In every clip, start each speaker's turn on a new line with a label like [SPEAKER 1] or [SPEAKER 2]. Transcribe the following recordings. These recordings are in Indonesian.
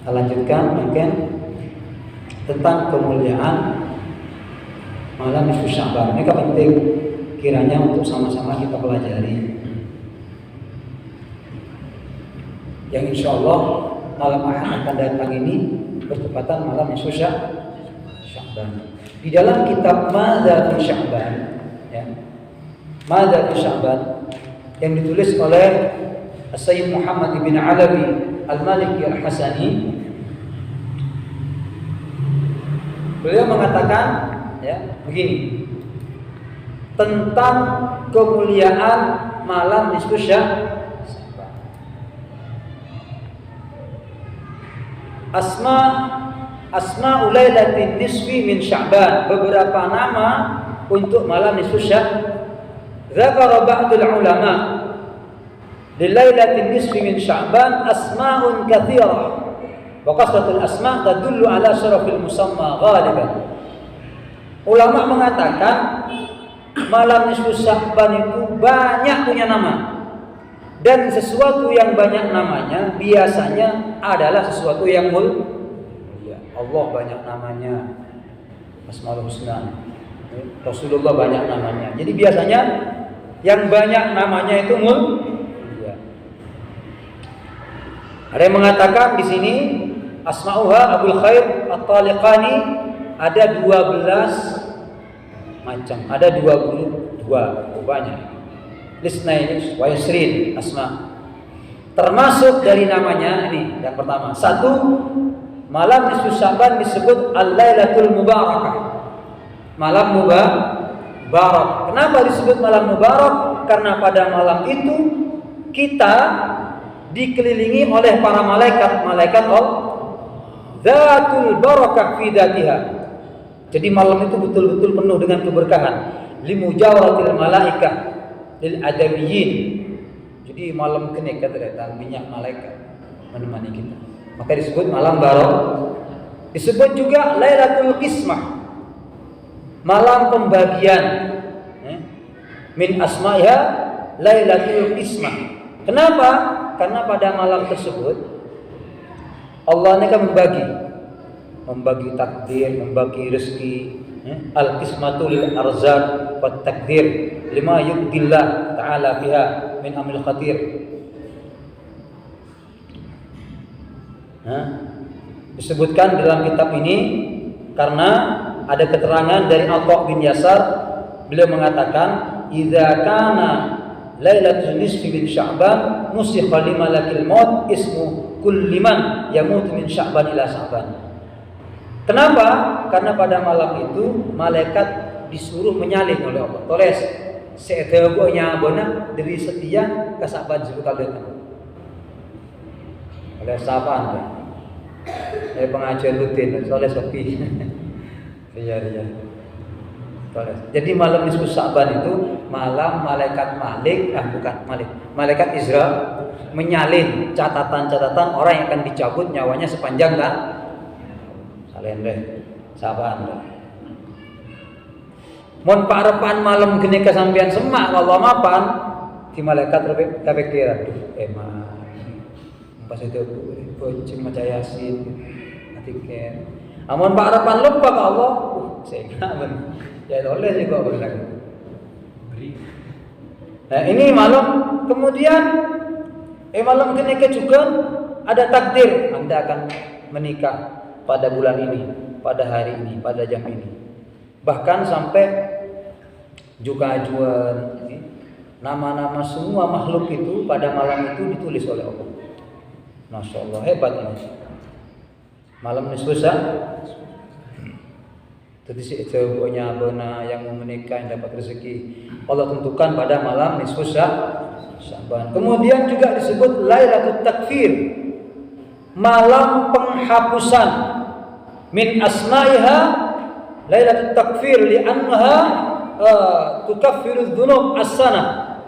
[SPEAKER 1] Kita lanjutkan mungkin tentang kemuliaan malam nisfu Sya'ban. Ini penting kiranya untuk sama-sama kita pelajari. Yang insya Allah malam Ahad akan datang ini bertepatan malam nisfu Sya'ban. Di dalam kitab Madza fi Sya'ban, ya, Madza fi Sya'ban yang ditulis oleh Sayyid Muhammad bin Alawi Al-Maliki Al-Hasani, beliau mengatakan ya begini tentang kemuliaan malam nisfu Sya'ban. Asma'ul lailatin nisfi min Sya'ban, beberapa nama untuk malam nisfu Sya'ban. Dzakara ba'dul ulama lilailatin nisfi min Sya'ban asma'un katsirah wa kasratul asma' tadullu ala syarafil musamma ghaliban. Ulama mengatakan malam nisfu Sya'ban itu banyak punya nama, dan sesuatu yang banyak namanya biasanya adalah sesuatu yang mulia. Allah banyak namanya, Asmaul Husna, Rasulullah banyak namanya. Jadi biasanya yang banyak namanya itu mulia. Ada yang mengatakan di sini Asma'uha Abul Khair At-Taliqani ada 12 macam, ada 22 banyak. Lisnaini wa yasrin asma. Termasuk dari namanya ini yang pertama. Satu, malam nisfu Sya'ban disebut Al-Lailatul Mubarakah. Malam mubarak. Kenapa disebut malam mubarak? Karena pada malam itu kita dikelilingi oleh para malaikat Allah. Dzatul barakah fi dzatiha. Jadi malam itu betul-betul penuh dengan keberkahan. Limujawaratil malaikah lil adabiyyin. Jadi malam kene datang banyak malaikat menemani kita. Maka disebut malam barakah. Disebut juga Lailatul Qismah. Malam pembagian. Min asma'iha Lailatul Qismah. Kenapa? Karena pada malam tersebut Allah ini akan membagi takdir, membagi rezeki. Al-qismatu lil arzaq wat takdir lima yubdillah ta'ala fiha min amil khatir. Disebutkan dalam kitab ini karena ada keterangan dari Atha bin Yasar, beliau mengatakan idza kana lailatul nisfi min Sya'ban nusikha li malakil maut ismu kulli man yamut min Sya'ban ila Sya'ban. Kenapa? Karena pada malam itu malaikat disuruh menyalin oleh Allah. Tulis seetebonya bona dari setia ke Sya'ban sebekal datang. Oleh Sya'ban. Dari pengajian rutin oleh Sofi. Iya. Jadi malam nisfu Sya'ban itu malam malaikat malaikat Izra menyalin catatan-catatan orang yang akan dicabut nyawanya sepanjang kan Sya'ban. Mun parepan malam geni kesampean semak Allah mapan di malaikat kabeh kira emang pas itu bonceng maca Yasin atiken. Amun parepan lupa ke Allah sehingga ya oleh juga benar. Nah ini malam kemudian malam ketika juga ada takdir Anda akan menikah pada bulan ini, pada hari ini, pada jam ini. Bahkan sampai juga ajuan nama-nama semua makhluk itu pada malam itu ditulis oleh Allah. Masya Allah, hebat ini. Malam nisfu Sya'ban. Jadi semuanya benar yang mau menikah yang dapat rezeki Allah tentukan pada malam nisfu Sya'ban. Kemudian juga disebut Lailatul Takfir, malam penghapusan. Min asma'iha Lailatul Takfir li'annaha tukaffiru dzunub as-sanah.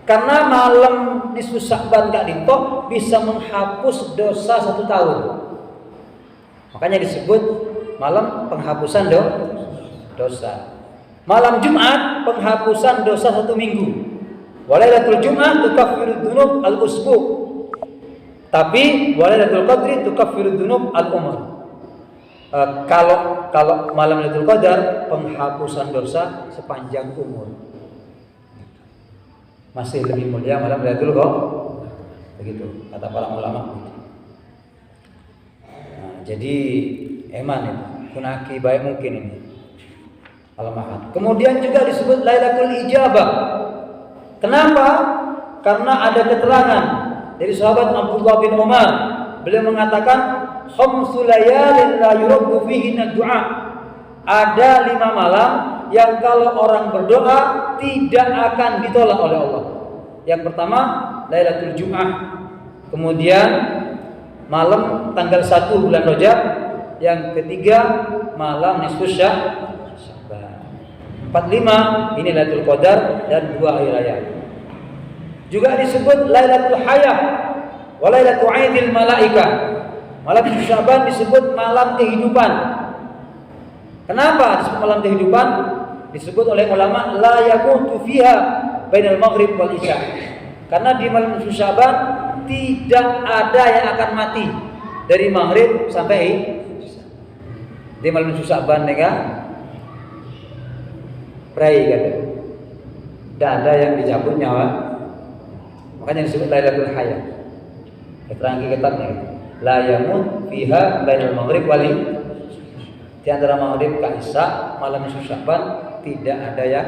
[SPEAKER 1] Karena malam nisfu Sya'ban Kak Dinto bisa menghapus dosa 1 tahun. Makanya disebut malam penghapusan dosa. Malam Jumat penghapusan dosa 1 minggu. Walailatul Jumat tukaffiru dzunub al-usbu. Tapi Lailatul Qadri tukaffiru dzunub al-umr. Kalau malam Lailatul Qadar penghapusan dosa sepanjang umur. Masih lebih mulia malam Lailatul Qadar. Begitu kata para ulama. Nah, jadi eman itu, kunaki baik mungkin ini. Al-Mahad. Kemudian juga disebut Lailatul Ijabah. Kenapa? Karena ada keterangan dari sahabat Abdullah bin Umar. Beliau mengatakan, khamsu layalin la yuraddu fihinna du'a. Ada 5 malam yang kalau orang berdoa tidak akan ditolak oleh Allah. Yang pertama Lailatul Jum'ah. Kemudian malam tanggal 1 bulan Rajab. Yang ketiga malam nisfus Sya'ban. 45 ini Lailatul Qadar dan 2 hari raya. Juga disebut Lailatul Hayah wa Lailatul Aidil Malaikah. Malam Sya'ban disebut malam kehidupan. Kenapa disebut malam kehidupan? Disebut oleh ulama la yaqutu fiha bainal maghrib wal isya. Karena di malam Sya'ban tidak ada yang akan mati dari maghrib sampai isya. Di malam Sya'ban nega prai kata. Dan ada yang dicabut nyawa. Makanya disebut Lailatul Hayah. Keterangan kitabnya la yamut fiha bainal maghrib wal di antara maghrib ke isya malam Sya'ban tidak ada yang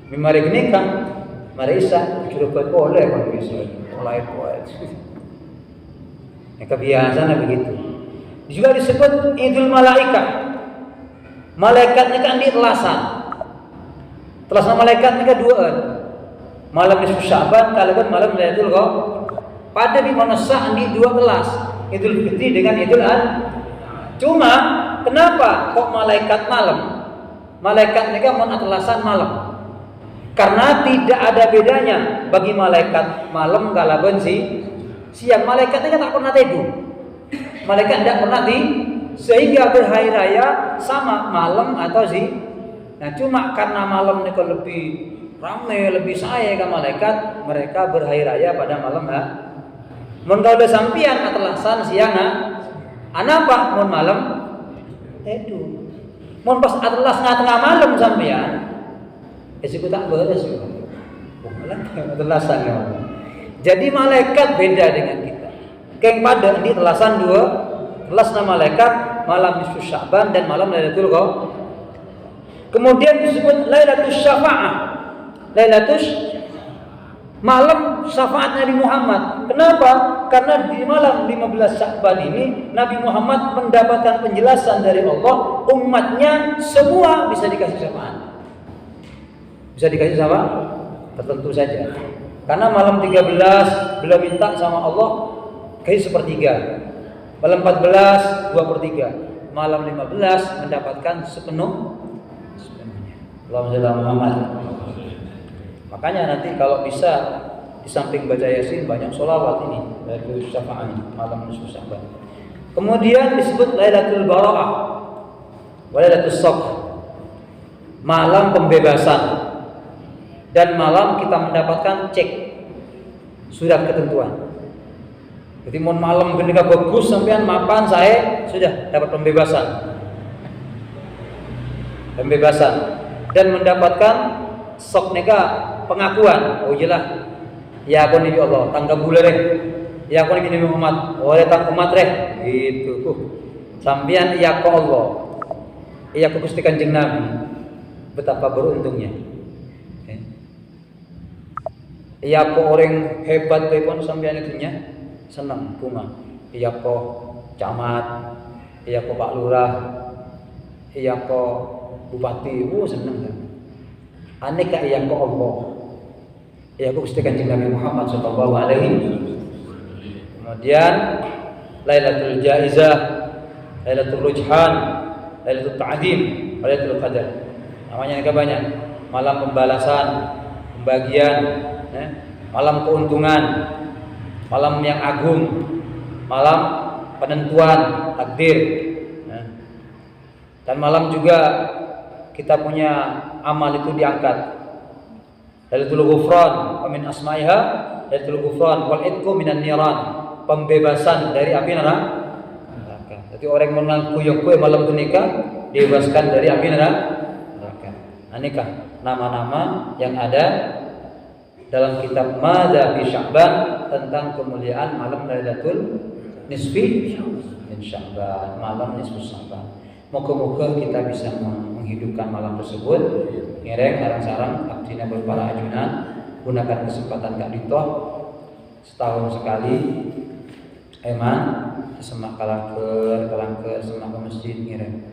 [SPEAKER 1] mimari nikah mari isya cukup boleh kalau bisa mulai buat. Kebiasaan begitu. Juga disebut Idul Malaikah. Malaikatnya kan di telasan. Telasan malaikatnya kan 2. Malam nisfu Sya'ban kalaupun malam Lailatul Qadar. Pada di manusia di 2 kelas. Idul Fitri dengan Idul Adha. Cuma kenapa kok malaikat malam? Malaikatnya kan mau telasan malam. Karena tidak ada bedanya bagi malaikat malam kalaupun siang. Malaikatnya kan tak pernah tidur. Malaikat tidak pernah sehingga berhari raya sama malam atau Nah cuma karena malam ini lebih ramai, lebih saya ke malaikat, mereka berhari raya pada malam mun kalau udah sampian atelasan siang anapa mun malam tidur. Mun pas atelas tengah malam sampian esok tak beres juga. Atelasan ya. Jadi malaikat beda dengan kita. Keng pada di telasan 2 kelasnya malaikat malam nisfu Sya'ban dan malam Lailatul Qadar. Kemudian disebut Lailatul Syafa'ah. Lailatul malam syafaat Nabi Muhammad. Kenapa? Karena di malam 15 Sya'ban ini Nabi Muhammad mendapatkan penjelasan dari Allah, umatnya semua bisa dikasih syafaat. Bisa dikasih syafaat? Tertentu saja. Karena malam 13 beliau minta sama Allah kasih 1/3. Malam 14 2/3. Malam 15 mendapatkan sepenuhnya. Allahumma shalli ala Muhammad. Makanya nanti kalau bisa di samping baca Yasin banyak sholawat ini Lailatul Syafa'ah malam nisfu Sya'ban. Kemudian disebut Lailatul Bara'ah wa Lailatul Shaq. Malam pembebasan dan malam kita mendapatkan cek surat ketentuan. Jadi mohon malam ketika bagus sampean mapan saya sudah dapat pembebasan dan mendapatkan sok neka pengakuan. Oh jelas ya aku Nabi Allah tangga bulan ya aku Nabi Muhammad oleh tak umat gitu sampean ya ko Allah ya aku Gusti Kanjeng Nabi betapa beruntungnya ya ko orang hebat pun sampean itunya senang bunga. Iya kok camat, iya kok Pak Lurah, iya kok Bupati, senang kan. Aneh kak iya kok Allah, iya kok Gusti Kanjeng Nabi Muhammad sallallahu alaihi. Kemudian Lailatul Jaizah, Lailatul Rujhan, Lailatul Ta'dim, Lailatul Qadar. Namanya agak banyak. Malam pembalasan, pembagian, malam keuntungan. Malam yang agung, malam penentuan takdir, dan malam juga kita punya amal itu diangkat. Lailatul Ghufran, min asma'iha Lailatul Ghufran wal itqu minan niran, pembebasan dari api neraka. Jadi orang mengaku yang kue malam kenika dibebaskan dari api neraka. Anikah nama-nama yang ada dalam kitab Madza fi Sya'ban tentang kemuliaan malam Lailatul Nisfi min Sya'ban, malam nisfu Sya'ban. Moga-moga kita bisa menghidupkan malam tersebut. Ngereng arang-sarang abdina berpara ajunan, gunakan kesempatan Kak Dito setahun sekali eman semak kalangker semak ke masjid ngereng.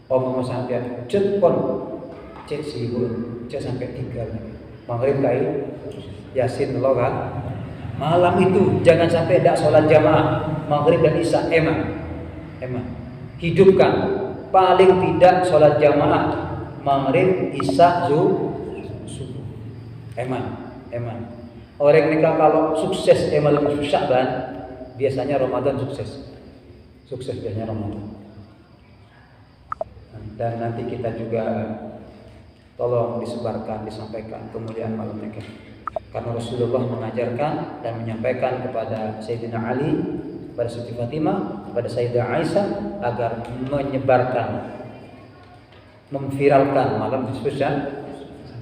[SPEAKER 1] Mau sampai cet pon cet sibuk cet sampai 3 maghrib kai yasin lo kan. Malam itu jangan sampai tidak sholat jamaah maghrib dan isya eman hidupkan paling tidak sholat jamaah maghrib isya subuh eman. Orang nikah kalau sukses malam Sya'ban biasanya Ramadan sukses biasanya Ramadan. Dan nanti kita juga tolong disampaikan kemuliaan malam nikah. Karena Rasulullah mengajarkan dan menyampaikan kepada Sayyidina Ali, kepada Siti Fatimah, kepada Sayyidah Aisyah agar menyebarkan, memviralkan malam spesial.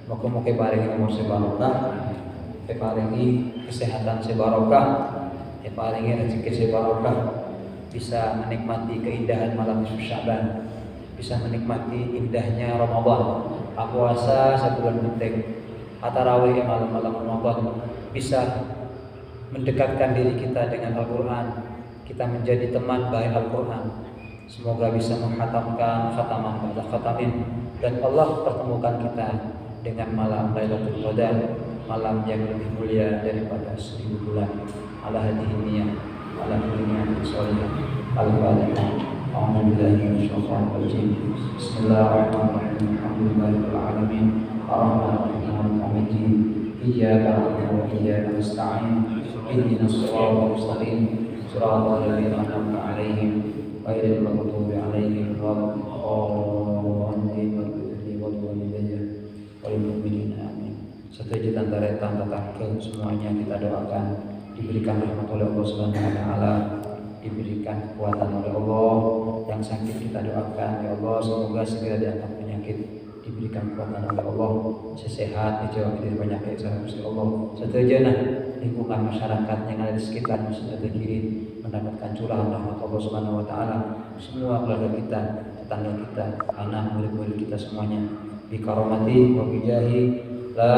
[SPEAKER 1] Moga-moga paringi umur sebarokah, paringi kesehatan sebarokah, paringi rezeki sebarokah, bisa menikmati keindahan malam Sya'ban, bisa menikmati indahnya Ramadan. Puasa sebulan penting. Tarawih malam-malam Ramadan bisa mendekatkan diri kita dengan Al-Quran, kita menjadi teman baik Al-Quran. Semoga bisa menghatamkan khataman pada khatamin, dan Allah pertemukan kita dengan malam Lailatul Qadar, malam yang lebih mulia daripada 1000 bulan. Ala hadhihi niyyah, ala niyyah sholihah. Al-Fatihah. A'udzubillahi minasyaitonir rajim. Bismillahirrahmanirrahim. Alhamdulillahirabbil alamin. Ar-Rahmanir Rahim. Iyyaka na'budu wa iyyaka nasta'in. Ihdinas siratal mustaqim. Siratal ladzina an'amta 'alaihim ghairil maghdubi 'alaihim waladdallin. Setuju antara tanda-tanda semuanya kita doakan diberikan rahmat oleh Allah Subhanahu wa taala, diberikan kekuatan oleh Allah. Yang sakit kita doakan ya Allah semoga segera diangkat penyakit, diberikan kekuatan oleh Allah, sesehat, dijauhkan dari penyakit sama Gusti Allah. Setuju lingkungan masyarakat yang ada di sekitar Masjid Al-Kiri mendapatkan curahan rahmat Allah Subhanahu wa taala. Semua keluarga kita, tetangga kita, anak murid-murid kita semuanya bi karomati wa bijahi la